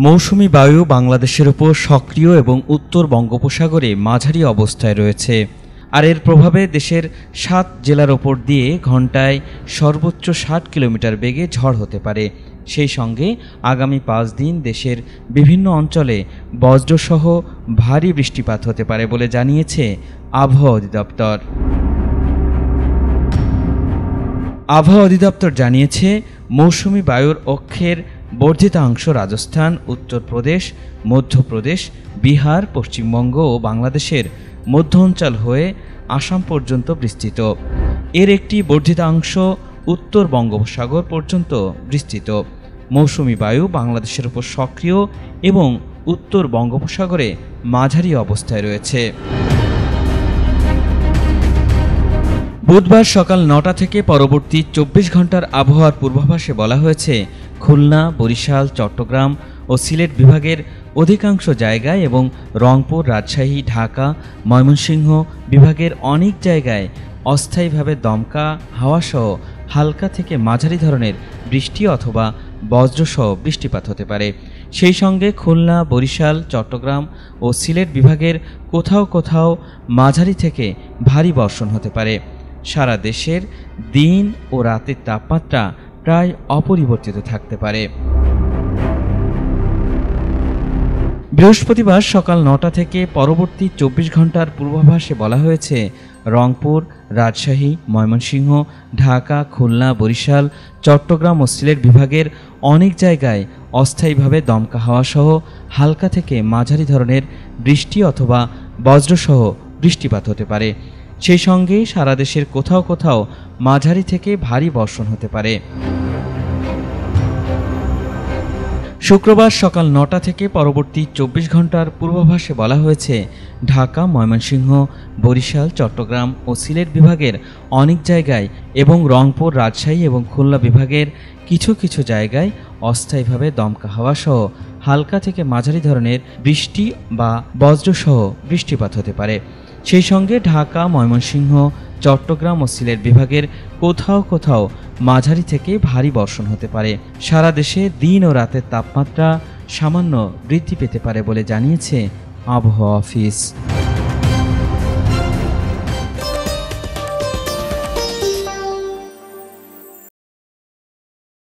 মৌসুমী বায়ু বাংলাদেশের উপর সক্রিয় এবং উত্তর বঙ্গোপসাগরে মাঝারি অবস্থায় রয়েছে। আর এর প্রভাবে দেশের ৭ জেলার ওপর দিয়ে ঘন্টায় সর্বোচ্চ ৬০ কিলোমিটার বেগে ঝড় হতে পারে। সেই সঙ্গে আগামী ৫ দিন দেশের বিভিন্ন অঞ্চলে বজ্রসহ ভারী বৃষ্টিপাত হতে পারে বলে জানিয়েছে আবহাওয়া অধিদপ্তর। আবহাওয়া অধিদপ্তর জানিয়েছে, মৌসুমী বায়ুর অক্ষের বর্ধিতাংশ রাজস্থান, উত্তরপ্রদেশ, মধ্যপ্রদেশ, বিহার, পশ্চিমবঙ্গ ও বাংলাদেশের মধ্য অঞ্চল হয়ে আসাম পর্যন্ত বিস্তৃত। এর একটি বর্ধিতাংশ উত্তর বঙ্গোপসাগর পর্যন্ত বিস্তৃত। মৌসুমী বায়ু বাংলাদেশের উপর সক্রিয় এবং উত্তর বঙ্গোপসাগরে মাঝারি অবস্থায় রয়েছে। বুধবার সকাল ৯টা থেকে পরবর্তী ২৪ ঘন্টার আবহাওয়ার পূর্বাভাসে বলা হয়েছে, খুলনা, বরিশাল, চট্টগ্রাম ও সিলেট বিভাগের অধিকাংশ জায়গায় এবং রংপুর, রাজশাহী, ঢাকা, ময়মনসিংহ বিভাগের অনেক জায়গায় অস্থায়ীভাবে দমকা হাওয়াসহ হালকা থেকে মাঝারি ধরনের বৃষ্টি অথবা বজ্রসহ বৃষ্টিপাত হতে পারে। সেই সঙ্গে খুলনা, বরিশাল, চট্টগ্রাম ও সিলেট বিভাগের কোথাও কোথাও মাঝারি থেকে ভারী বর্ষণ হতে পারে। সারা দেশের দিন ও রাতের তাপমাত্রা প্রায় অপরিবর্তিত থাকতে পারে। বৃহস্পতিবার সকাল ৯টা থেকে পরবর্তী ২৪ ঘন্টার পূর্বাভাসে বলা হয়েছে, রংপুর, রাজশাহী, ময়মনসিংহ, ঢাকা, খুলনা, বরিশাল, চট্টগ্রাম ও সিলেট বিভাগের অনেক জায়গায় অস্থায়ীভাবে দমকা হাওয়াসহ হালকা থেকে মাঝারি ধরনের বৃষ্টি অথবা বজ্রসহ বৃষ্টিপাত হতে পারে। সেই সঙ্গে সারা দেশের কোথাও কোথাও মাঝারি থেকে ভারী বর্ষণ হতে পারে। শুক্রবার সকাল ৯টা থেকে পরবর্তী ২৪ ঘন্টার পূর্বাভাসে বলা হয়েছে, ঢাকা, ময়মনসিংহ, বরিশাল, চট্টগ্রাম ও সিলেট বিভাগের অনেক জায়গায় এবং রংপুর, রাজশাহী এবং খুলনা বিভাগের কিছু কিছু জায়গায় অস্থায়ীভাবে দমকা হাওয়াসহ হালকা থেকে মাঝারি ধরনের বৃষ্টি বা বজ্রসহ বৃষ্টিপাত হতে পারে। সেই সঙ্গে ঢাকা, ময়মনসিংহ, চট্টগ্রাম ও সিলেট বিভাগের কোথাও কোথাও মাঝারি থেকে ভারী বর্ষণ হতে পারে। সারা দেশে দিন ও রাতের তাপমাত্রা সামান্য বৃদ্ধি পেতে পারে বলে জানিয়েছে আবহাওয়া অফিস।